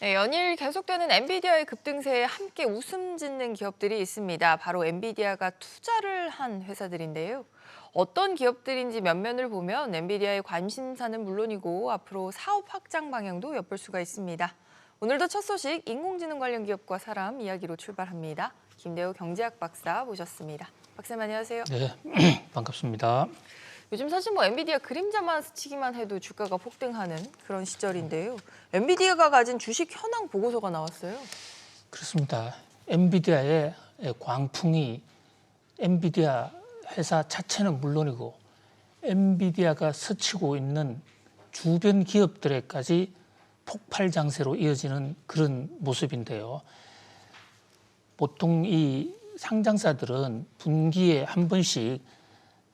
네, 연일 계속되는 엔비디아의 급등세에 함께 웃음 짓는 기업들이 있습니다. 바로 엔비디아가 투자를 한 회사들인데요. 어떤 기업들인지 면면을 보면 엔비디아의 관심사는 물론이고 앞으로 사업 확장 방향도 엿볼 수가 있습니다. 오늘도 첫 소식 인공지능 관련 기업과 사람 이야기로 출발합니다. 김대우 경제학 박사 모셨습니다. 박사님 안녕하세요. 네, 반갑습니다. 요즘 사실 엔비디아 그림자만 스치기만 해도 주가가 폭등하는 그런 시절인데요. 엔비디아가 가진 주식 현황 보고서가 나왔어요. 그렇습니다. 엔비디아의 광풍이 엔비디아 회사 자체는 물론이고 엔비디아가 스치고 있는 주변 기업들에까지 폭발 장세로 이어지는 그런 모습인데요. 보통 이 상장사들은 분기에 한 번씩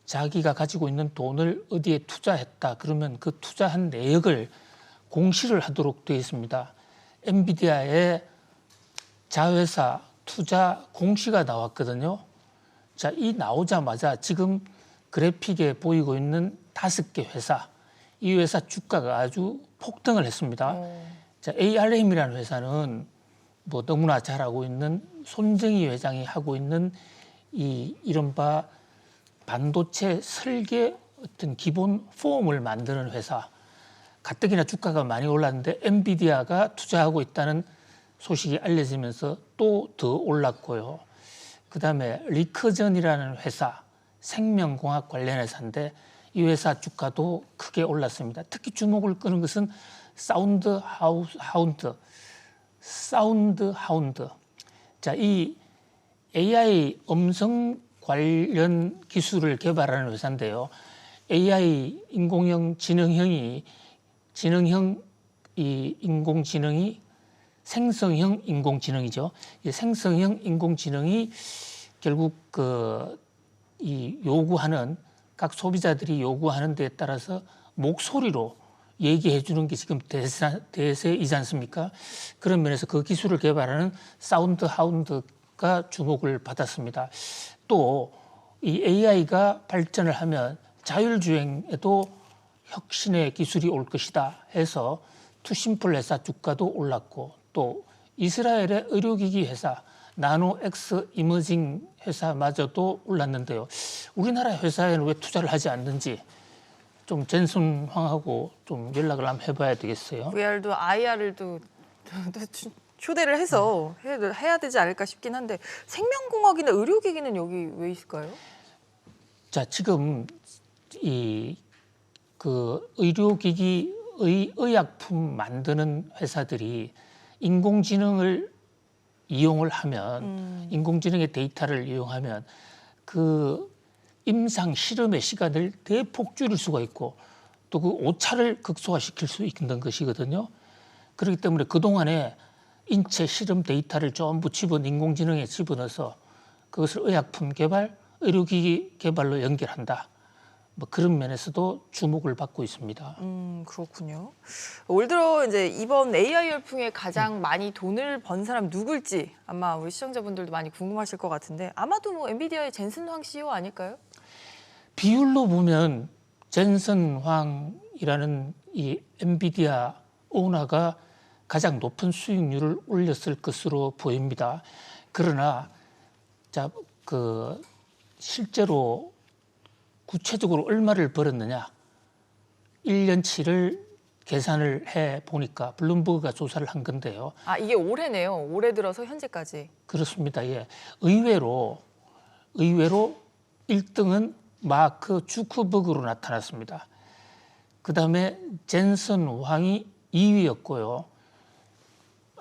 자기가 가지고 있는 돈을 어디에 투자했다 그러면 그 투자한 내역을 공시를 하도록 되어 있습니다. 엔비디아의 자회사 투자 공시가 나왔거든요. 자, 이 나오자마자 지금 그래픽에 보이고 있는 5개 회사, 이 회사 주가가 아주 폭등을 했습니다. 자, ARM이라는 회사는 너무나 잘 알고 있는 손정희 회장이 하고 있는 이 이른바 반도체 설계 어떤 기본 폼을 만드는 회사. 가뜩이나 주가가 많이 올랐는데 엔비디아가 투자하고 있다는 소식이 알려지면서 또 더 올랐고요. 그다음에 리커전이라는 회사, 생명공학 관련 회사인데 이 회사 주가도 크게 올랐습니다. 특히 주목을 끄는 것은 사운드 하운드. 자, 이 AI 음성 관련 기술을 개발하는 회사인데요. AI 인공지능이 생성형 인공지능이죠. 이 생성형 인공지능이 결국 이 요구하는 각 소비자들이 요구하는 데에 따라서 목소리로 얘기해 주는 게 지금 대세이지 않습니까? 그런 면에서 그 기술을 개발하는 사운드 하운드가 주목을 받았습니다. 또 이 AI가 발전을 하면 자율주행에도 혁신의 기술이 올 것이다 해서 투심플 회사 주가도 올랐고 또 이스라엘의 의료기기 회사 나노엑스 이머징 회사마저도 올랐는데요. 우리나라 회사에는 왜 투자를 하지 않는지 좀 젠슨 황하고 좀 연락을 한번 해봐야 되겠어요. VR도 IR도 초대를 해서 해야 되지 않을까 싶긴 한데 생명공학이나 의료기기는 여기 왜 있을까요? 자, 지금 의료기기 의약품 만드는 회사들이 인공지능을 이용을 하면 인공지능의 데이터를 이용하면 그 임상 실험의 시간을 대폭 줄일 수가 있고 또 그 오차를 극소화시킬 수 있는 것이거든요. 그렇기 때문에 그동안에 인체 실험 데이터를 전부 인공지능에 집어넣어서 그것을 의약품 개발, 의료기기 개발로 연결한다. 그런 면에서도 주목을 받고 있습니다. 그렇군요. 올 들어 이제 이번 AI 열풍에 가장 많이 돈을 번 사람 누굴지 아마 우리 시청자분들도 많이 궁금하실 것 같은데 아마도 엔비디아의 젠슨 황 CEO 아닐까요? 비율로 보면 젠슨 황이라는 이 엔비디아 오너가 가장 높은 수익률을 올렸을 것으로 보입니다. 그러나 실제로 구체적으로 얼마를 벌었느냐 1년치를 계산을 해 보니까 블룸버그가 조사를 한 건데요. 아, 이게 올해네요. 올해 들어서 현재까지. 그렇습니다. 예. 의외로 1등은 마크 주커버그로 나타났습니다. 그다음에 젠슨 황이 2위였고요.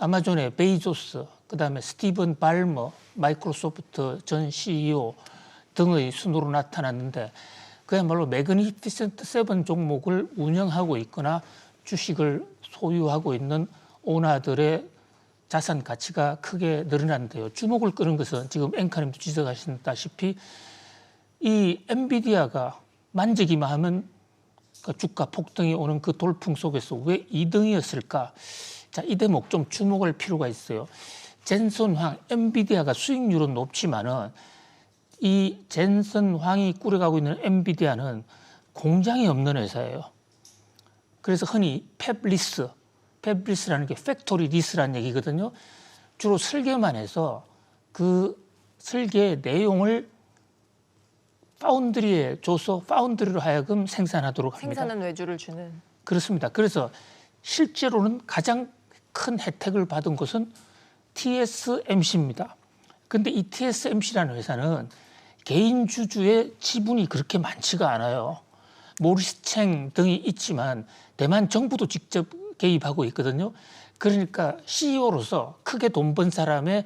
아마존의 베이조스, 그다음에 스티븐 발머, 마이크로소프트 전 CEO 등의 순으로 나타났는데 그야말로 매그니피센트 세븐 종목을 운영하고 있거나 주식을 소유하고 있는 오너들의 자산 가치가 크게 늘어났는데요. 주목을 끄는 것은 지금 앵커님도 지적하셨다시피 이 엔비디아가 만지기만 하면 주가 폭등이 오는 그 돌풍 속에서 왜 2등이었을까? 자, 이 대목 좀 주목할 필요가 있어요. 젠슨 황, 엔비디아가 수익률은 높지만은 이 젠슨 황이 꾸려가고 있는 엔비디아는 공장이 없는 회사예요. 그래서 흔히 팹리스, 팹리스라는 게 팩토리 리스라는 얘기거든요. 주로 설계만 해서 그 설계 내용을 파운드리에 줘서 파운드리로 하여금 생산하도록 합니다. 생산은 외주를 주는. 그렇습니다. 그래서 실제로는 가장 큰 혜택을 받은 곳은 TSMC입니다. 그런데 이 TSMC라는 회사는 개인 주주의 지분이 그렇게 많지가 않아요. 모리스 챙 등이 있지만 대만 정부도 직접 개입하고 있거든요. 그러니까 CEO로서 크게 돈 번 사람의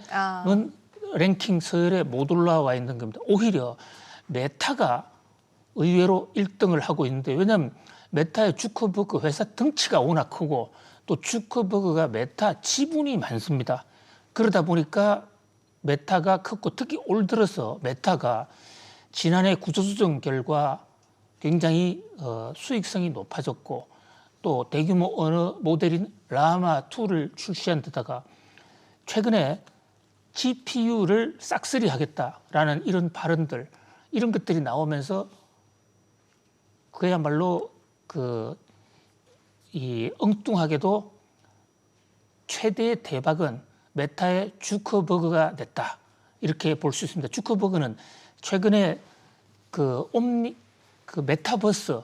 랭킹 서열에 못 올라와 있는 겁니다. 오히려 메타가 의외로 1등을 하고 있는데, 왜냐하면 메타의 주커버그 회사 덩치가 워낙 크고 또 주커버그가 메타 지분이 많습니다. 그러다 보니까 메타가 컸고, 특히 올 들어서 메타가 지난해 구조조정 결과 굉장히 수익성이 높아졌고, 또 대규모 언어 모델인 라마2를 출시한 데다가 최근에 GPU를 싹쓸이 하겠다라는 이런 발언들, 이런 것들이 나오면서 그야말로 이 엉뚱하게도 최대의 대박은 메타의 주커버그가 됐다, 이렇게 볼 수 있습니다. 주커버그는 최근에 그 메타버스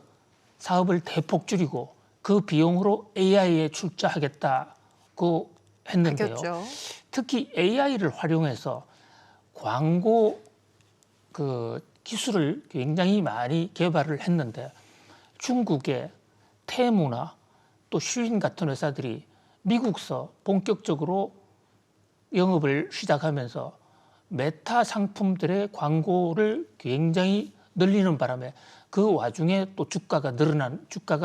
사업을 대폭 줄이고 그 비용으로 AI에 출자하겠다고 했는데요. 알겠죠. 특히 AI를 활용해서 광고 기술을 굉장히 많이 개발을 했는데, 중국의 테무나 또 쉬인 같은 회사들이 미국서 본격적으로 영업을 시작하면서 메타 상품들의 광고를 굉장히 늘리는 바람에 그 와중에 또 주가가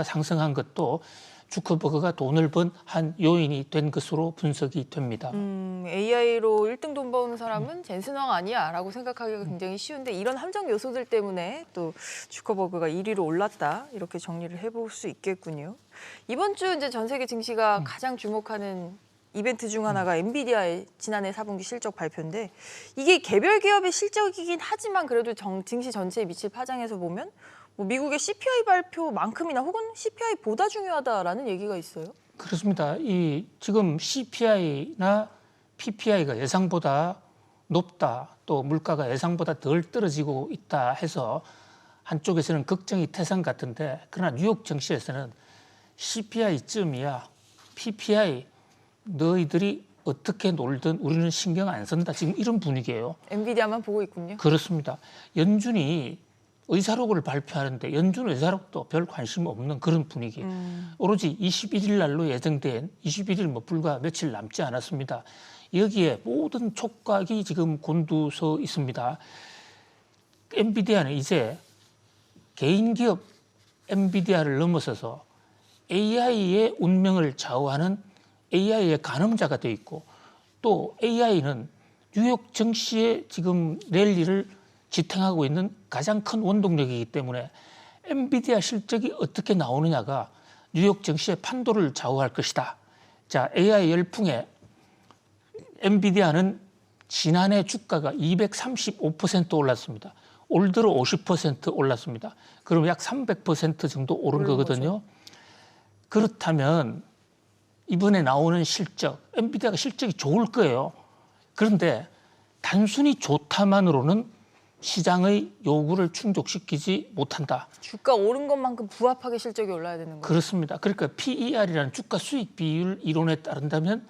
상승한 것도 주커버그가 돈을 번 한 요인이 된 것으로 분석이 됩니다. AI로 1등 돈 버는 사람은 젠슨왕 아니야 라고 생각하기가 굉장히 쉬운데, 이런 함정 요소들 때문에 또 주커버그가 1위로 올랐다, 이렇게 정리를 해볼 수 있겠군요. 이번 주 이제 전 세계 증시가 가장 주목하는 이벤트 중 하나가 엔비디아의 지난해 4분기 실적 발표인데, 이게 개별 기업의 실적이긴 하지만 그래도 증시 전체에 미칠 파장에서 보면 뭐 미국의 CPI 발표만큼이나 혹은 CPI보다 중요하다라는 얘기가 있어요. 그렇습니다. 지금 CPI나 PPI가 예상보다 높다, 또 물가가 예상보다 덜 떨어지고 있다 해서 한쪽에서는 걱정이 태산 같은데, 그러나 뉴욕 증시에서는 CPI쯤이야 PPI 너희들이 어떻게 놀든 우리는 신경 안 쓴다, 지금 이런 분위기예요. 엔비디아만 보고 있군요. 그렇습니다. 연준이 의사록을 발표하는데 연준 의사록도 별 관심 없는 그런 분위기. 오로지 21일 날로 예정된 21일 불과 며칠 남지 않았습니다. 여기에 모든 촉각이 지금 곤두서 있습니다. 엔비디아는 이제 개인 기업 엔비디아를 넘어서서 AI의 운명을 좌우하는 AI의 가늠자가 되어 있고, 또 AI는 뉴욕 증시의 지금 랠리를 지탱하고 있는 가장 큰 원동력이기 때문에 엔비디아 실적이 어떻게 나오느냐가 뉴욕 증시의 판도를 좌우할 것이다. 자, AI 열풍에 엔비디아는 지난해 주가가 235% 올랐습니다. 올 들어 50% 올랐습니다. 그럼 약 300% 정도 오른 거거든요. 그렇다면 이번에 나오는 실적, 엔비디아가 실적이 좋을 거예요. 그런데 단순히 좋다만으로는 시장의 요구를 충족시키지 못한다. 주가 오른 것만큼 부합하게 실적이 올라야 되는 거예요. 그렇습니다. 그러니까 PER이라는 주가 수익 비율 이론에 따른다면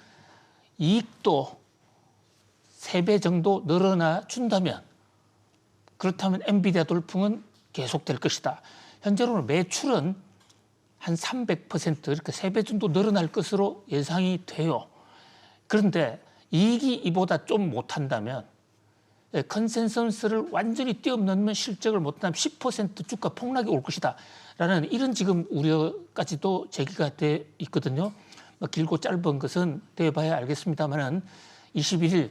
이익도 3배 정도 늘어나 준다면, 그렇다면 엔비디아 돌풍은 계속될 것이다. 현재로는 매출은 한 300% 이렇게 3배 정도 늘어날 것으로 예상이 돼요. 그런데 이익이 이보다 좀 못한다면, 컨센서스를 완전히 뛰어넘는 실적을 못하면 10% 주가 폭락이 올 것이다 라는 이런 지금 우려까지도 제기가 돼 있거든요. 길고 짧은 것은 돼봐야 알겠습니다만은 21일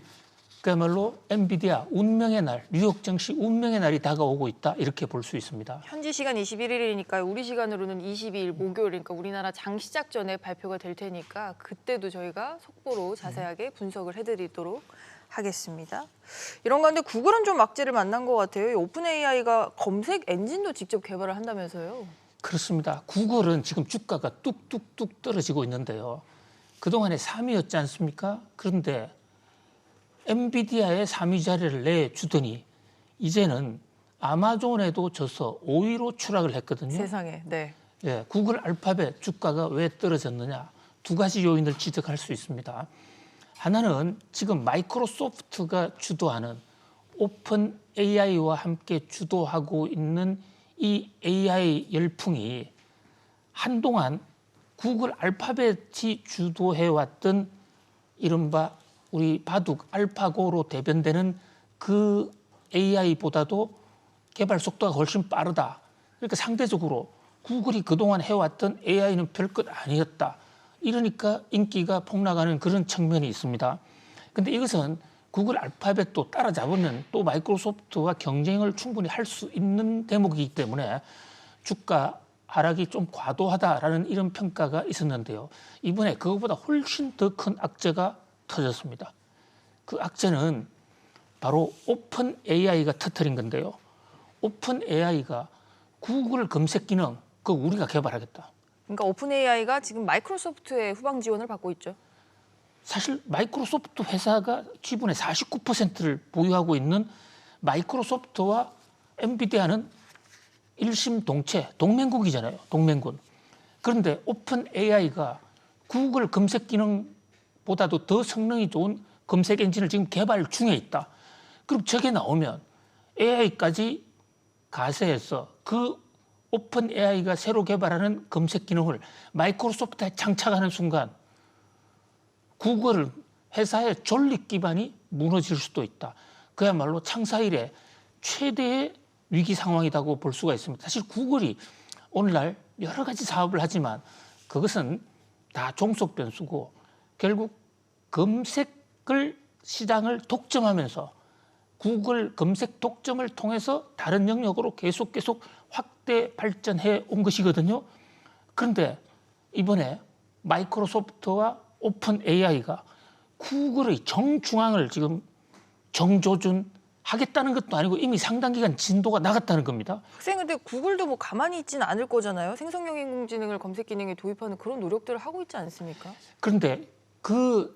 그야말로 엔비디아 운명의 날, 뉴욕 증시 운명의 날이 다가오고 있다, 이렇게 볼 수 있습니다. 현지 시간 21일이니까 우리 시간으로는 22일 목요일이니까 우리나라 장 시작 전에 발표가 될 테니까 그때도 저희가 속보로 자세하게 분석을 해드리도록 하겠습니다. 이런 가운데 구글은 좀 악재를 만난 것 같아요. 이 오픈 AI가 검색 엔진도 직접 개발을 한다면서요. 그렇습니다. 구글은 지금 주가가 뚝뚝뚝 떨어지고 있는데요. 그동안에 3위였지 않습니까? 그런데 엔비디아의 3위 자리를 내주더니 이제는 아마존에도 져서 5위로 추락을 했거든요. 세상에. 네. 예, 구글 알파벳 주가가 왜 떨어졌느냐? 두 가지 요인을 지적할 수 있습니다. 하나는 지금 마이크로소프트가 주도하는 오픈 AI와 함께 주도하고 있는 이 AI 열풍이 한동안 구글 알파벳이 주도해왔던 이른바 우리 바둑 알파고로 대변되는 그 AI보다도 개발 속도가 훨씬 빠르다. 그러니까 상대적으로 구글이 그동안 해왔던 AI는 별것 아니었다. 이러니까 인기가 폭락하는 그런 측면이 있습니다. 근데 이것은 구글 알파벳도 따라잡으면 또 마이크로소프트와 경쟁을 충분히 할 수 있는 대목이기 때문에 주가 하락이 좀 과도하다라는 이런 평가가 있었는데요. 이번에 그것보다 훨씬 더 큰 악재가 터졌습니다. 그 악재는 바로 오픈 AI가 터뜨린 건데요. 오픈 AI가 구글 검색 기능 그거 우리가 개발하겠다. 그러니까 오픈 AI가 지금 마이크로소프트의 후방 지원을 받고 있죠. 사실 마이크로소프트 회사가 지분의 49%를 보유하고 있는 마이크로소프트와 엔비디아는 일심동체 동맹국이잖아요. 동맹군. 그런데 오픈 AI가 구글 검색 기능보다도 더 성능이 좋은 검색 엔진을 지금 개발 중에 있다. 그럼 저게 나오면 AI까지 가세해서 그 오픈 AI가 새로 개발하는 검색 기능을 마이크로소프트에 장착하는 순간 구글 회사의 존립 기반이 무너질 수도 있다. 그야말로 창사 이래 최대의 위기 상황이라고 볼 수가 있습니다. 사실 구글이 오늘날 여러 가지 사업을 하지만 그것은 다 종속 변수고 결국 검색을 시장을 독점하면서 구글 검색 독점을 통해서 다른 영역으로 계속 확대 발전해 온 것이거든요. 그런데 이번에 마이크로소프트와 오픈 AI가 구글의 정중앙을 지금 정조준 하겠다는 것도 아니고 이미 상당 기간 진도가 나갔다는 겁니다. 학생 근데 구글도 뭐 가만히 있지는 않을 거잖아요. 생성형 인공지능을 검색 기능에 도입하는 그런 노력들을 하고 있지 않습니까? 그런데 그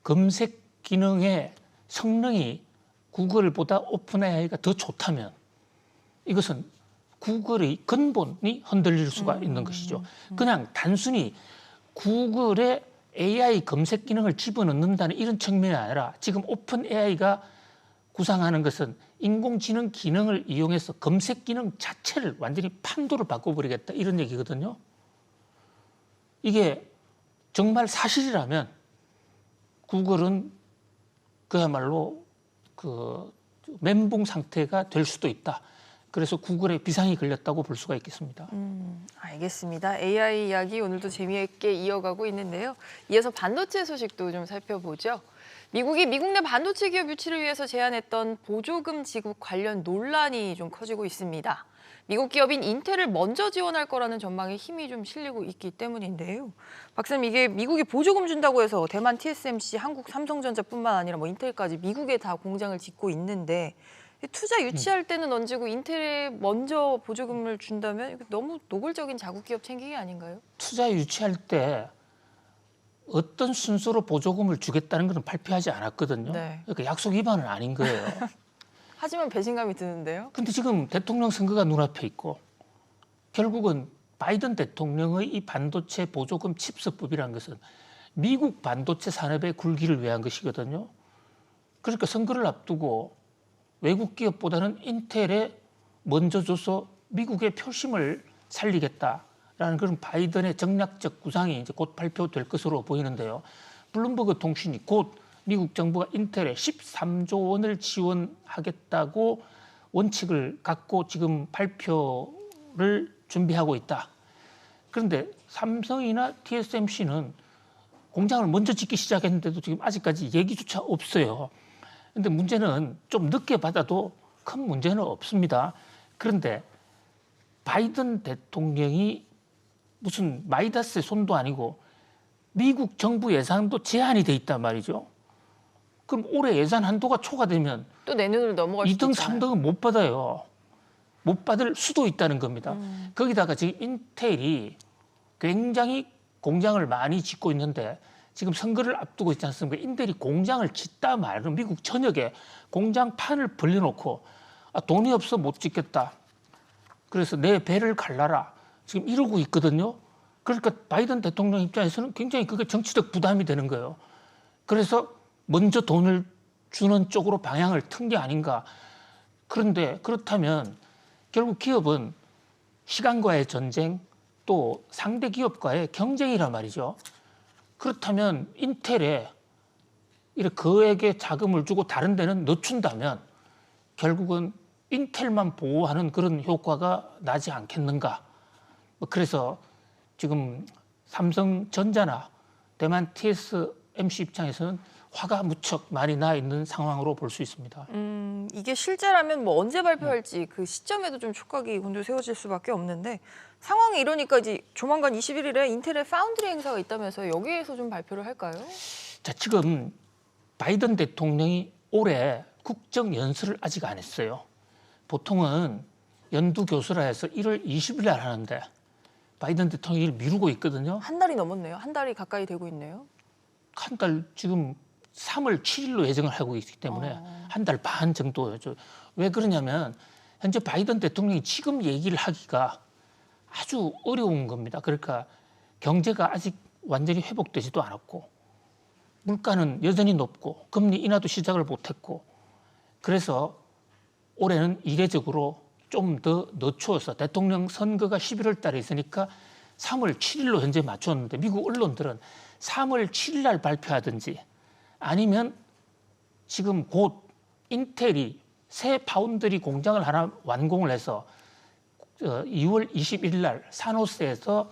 검색 기능의 성능이 구글보다 오픈 AI가 더 좋다면 이것은 구글의 근본이 흔들릴 수가 있는 것이죠. 그냥 단순히 구글의 AI 검색 기능을 집어넣는다는 이런 측면이 아니라 지금 오픈 AI가 구상하는 것은 인공지능 기능을 이용해서 검색 기능 자체를 완전히 판도를 바꿔버리겠다 이런 얘기거든요. 이게 정말 사실이라면 구글은 그야말로 그 멘붕 상태가 될 수도 있다. 그래서 구글에 비상이 걸렸다고 볼 수가 있겠습니다. 알겠습니다. AI 이야기 오늘도 재미있게 이어가고 있는데요. 이어서 반도체 소식도 좀 살펴보죠. 미국이 미국 내 반도체 기업 유치를 위해서 제안했던 보조금 지급 관련 논란이 좀 커지고 있습니다. 미국 기업인 인텔을 먼저 지원할 거라는 전망에 힘이 좀 실리고 있기 때문인데요. 박사님, 이게 미국이 보조금 준다고 해서 대만 TSMC, 한국 삼성전자뿐만 아니라 뭐 인텔까지 미국에 다 공장을 짓고 있는데 투자 유치할 때는 얹고 인텔에 먼저 보조금을 준다면 이거 너무 노골적인 자국 기업 챙기기 아닌가요? 투자 유치할 때 어떤 순서로 보조금을 주겠다는 것은 발표하지 않았거든요. 네. 그러니까 약속 위반은 아닌 거예요. 하지만 배신감이 드는데요. 근데 지금 대통령 선거가 눈앞에 있고 결국은 바이든 대통령의 이 반도체 보조금 칩스법이라는 것은 미국 반도체 산업의 굴기를 위한 것이거든요. 그러니까 선거를 앞두고 외국 기업보다는 인텔에 먼저 줘서 미국의 표심을 살리겠다라는 그런 바이든의 전략적 구상이 이제 곧 발표될 것으로 보이는데요. 블룸버그 통신이 곧 미국 정부가 인텔에 13조 원을 지원하겠다고 원칙을 갖고 지금 발표를 준비하고 있다. 그런데 삼성이나 TSMC는 공장을 먼저 짓기 시작했는데도 지금 아직까지 얘기조차 없어요. 그런데 문제는 좀 늦게 받아도 큰 문제는 없습니다. 그런데 바이든 대통령이 무슨 마이다스의 손도 아니고 미국 정부 예산도 제한이 돼 있단 말이죠. 그럼 올해 예산 한도가 초과되면 또 내년으로 넘어갈 수도 2등, 있잖아요. 3등은 못 받아요. 못 받을 수도 있다는 겁니다. 거기다가 지금 인텔이 굉장히 공장을 많이 짓고 있는데 지금 선거를 앞두고 있지 않습니까? 인텔이 공장을 짓다 말은 미국 전역에 공장판을 벌려놓고 돈이 없어 못 짓겠다. 그래서 내 배를 갈라라. 지금 이러고 있거든요. 그러니까 바이든 대통령 입장에서는 굉장히 그게 정치적 부담이 되는 거예요. 그래서 먼저 돈을 주는 쪽으로 방향을 튼 게 아닌가. 그런데 그렇다면 결국 기업은 시간과의 전쟁 또 상대 기업과의 경쟁이란 말이죠. 그렇다면 인텔에 이렇게 그에게 자금을 주고 다른 데는 늦춘다면 결국은 인텔만 보호하는 그런 효과가 나지 않겠는가. 그래서 지금 삼성전자나 대만 TSMC 입장에서는 화가 무척 많이 나 있는 상황으로 볼 수 있습니다. 이게 실제라면 뭐 언제 발표할지 그 시점에도 좀 촉각이 곤두세워질 수밖에 없는데 상황이 이러니까 이제 조만간 21일에 인텔의 파운드리 행사가 있다면서 여기에서 좀 발표를 할까요? 자, 지금 바이든 대통령이 올해 국정 연설을 아직 안 했어요. 보통은 연두 교수라 해서 1월 20일 날 하는데 바이든 대통령이 미루고 있거든요. 한 달이 넘었네요. 한 달이 가까이 되고 있네요. 한 달 지금 3월 7일로 예정을 하고 있기 때문에 한 달 반 정도죠. 왜 그러냐면 현재 바이든 대통령이 지금 얘기를 하기가 아주 어려운 겁니다. 그러니까 경제가 아직 완전히 회복되지도 않았고 물가는 여전히 높고 금리 인하도 시작을 못했고 그래서 올해는 이례적으로 좀 더 늦추어서 대통령 선거가 11월 달에 있으니까 3월 7일로 현재 맞췄는데 미국 언론들은 3월 7일 날 발표하든지 아니면 지금 곧 인텔이 새 파운드리 공장을 하나 완공을 해서 2월 21일 날 산호세에서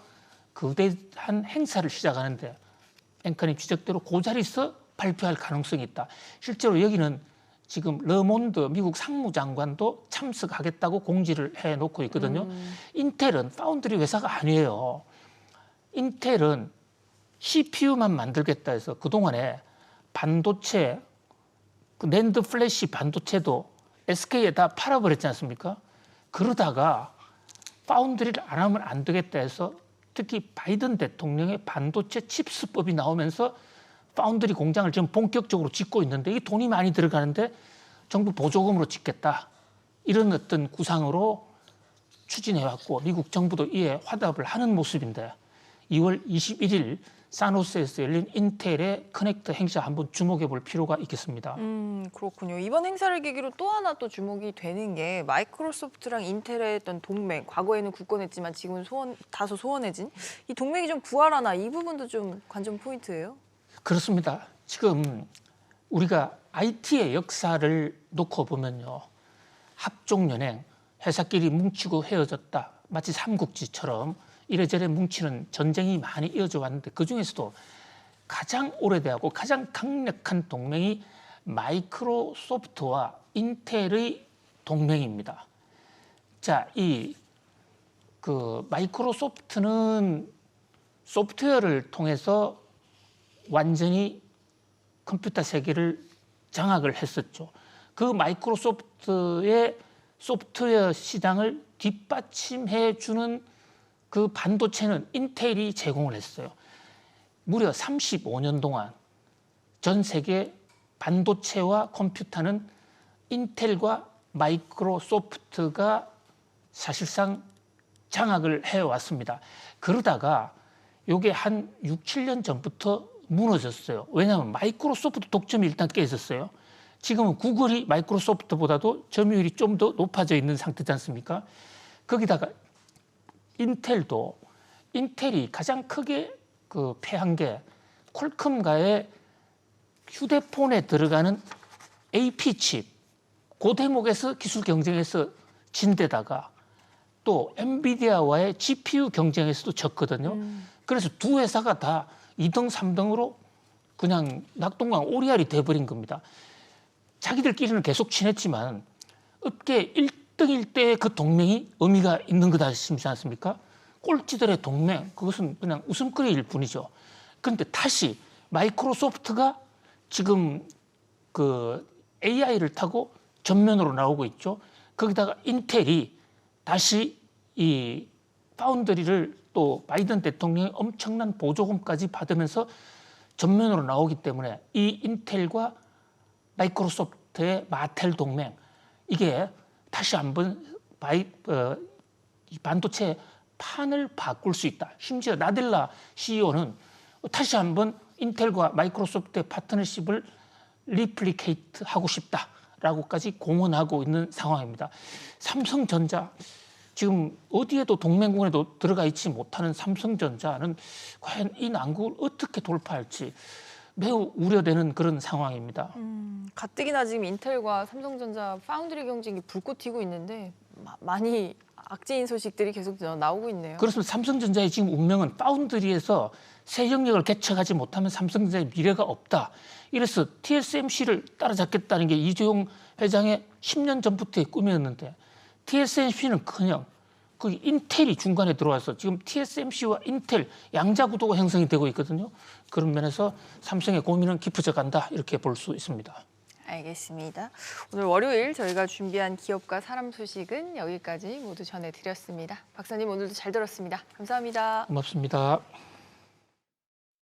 거대한 행사를 시작하는데 앵커님 지적대로 그 자리에서 발표할 가능성이 있다. 실제로 여기는 지금 르몬드 미국 상무장관도 참석하겠다고 공지를 해놓고 있거든요. 인텔은 파운드리 회사가 아니에요. 인텔은 CPU만 만들겠다 해서 그동안에 반도체, 그 낸드 플래시 반도체도 SK에 다 팔아버렸지 않습니까? 그러다가 파운드리를 안 하면 안 되겠다 해서 특히 바이든 대통령의 반도체 칩스법이 나오면서 파운드리 공장을 지금 본격적으로 짓고 있는데 이 돈이 많이 들어가는데 정부 보조금으로 짓겠다. 이런 어떤 구상으로 추진해왔고 미국 정부도 이에 화답을 하는 모습인데 2월 21일 산호세에서 열린 인텔의 커넥터 행사 한번 주목해 볼 필요가 있겠습니다. 그렇군요. 이번 행사를 계기로 또 하나 또 주목이 되는 게 마이크로소프트랑 인텔의 어떤 동맹, 과거에는 굳건했지만 지금은 다소 소원해진 이 동맹이 좀 부활하나 이 부분도 좀 관전 포인트예요. 그렇습니다. 지금 우리가 IT의 역사를 놓고 보면요. 합종연행, 회사끼리 뭉치고 헤어졌다. 마치 삼국지처럼 이래저래 뭉치는 전쟁이 많이 이어져 왔는데 그중에서도 가장 오래되고 가장 강력한 동맹이 마이크로소프트와 인텔의 동맹입니다. 자, 마이크로소프트는 소프트웨어를 통해서 완전히 컴퓨터 세계를 장악을 했었죠. 그 마이크로소프트의 소프트웨어 시장을 뒷받침해 주는 그 반도체는 인텔이 제공을 했어요. 무려 35년 동안 전 세계 반도체와 컴퓨터는 인텔과 마이크로소프트가 사실상 장악을 해왔습니다. 그러다가 이게 한 6, 7년 전부터 무너졌어요. 왜냐하면 마이크로소프트 독점이 일단 깨 있었어요. 지금은 구글이 마이크로소프트보다도 점유율이 좀 더 높아져 있는 상태지 않습니까? 거기다가 인텔이 가장 크게 패한 게 퀄컴과의 휴대폰에 들어가는 AP 칩, 그 대목에서 기술 경쟁에서 진 데다가 또 엔비디아와의 GPU 경쟁에서도 졌거든요. 그래서 두 회사가 다 2등, 3등으로 그냥 낙동강 오리알이 돼버린 겁니다. 자기들끼리는 계속 친했지만 업계 1등일 때 그 동맹이 의미가 있는 거다 싶지 않습니까? 꼴찌들의 동맹, 그것은 그냥 웃음거리일 뿐이죠. 그런데 다시 마이크로소프트가 지금 그 AI를 타고 전면으로 나오고 있죠. 거기다가 인텔이 다시 이 파운드리를 또 바이든 대통령의 엄청난 보조금까지 받으면서 전면으로 나오기 때문에 이 인텔과 마이크로소프트의 마텔 동맹 이게 다시 한번 이 반도체 판을 바꿀 수 있다. 심지어 나델라 CEO는 다시 한번 인텔과 마이크로소프트의 파트너십을 리플리케이트 하고 싶다라고까지 공언하고 있는 상황입니다. 삼성전자 지금 어디에도 동맹군에도 들어가 있지 못하는 삼성전자는 과연 이 난국을 어떻게 돌파할지 매우 우려되는 그런 상황입니다. 가뜩이나 지금 인텔과 삼성전자 파운드리 경쟁이 불꽃 튀고 있는데 많이 악재인 소식들이 계속 나오고 있네요. 그렇습니다. 삼성전자의 지금 운명은 파운드리에서 새 영역을 개척하지 못하면 삼성전자의 미래가 없다. 이래서 TSMC를 따라잡겠다는 게 이재용 회장의 10년 전부터의 꿈이었는데 TSMC는커녕 그 인텔이 중간에 들어와서 지금 TSMC와 인텔 양자 구도가 형성이 되고 있거든요. 그런 면에서 삼성의 고민은 깊어져 간다 이렇게 볼 수 있습니다. 알겠습니다. 오늘 월요일 저희가 준비한 기업과 사람 소식은 여기까지 모두 전해드렸습니다. 박사님 오늘도 잘 들었습니다. 감사합니다. 고맙습니다.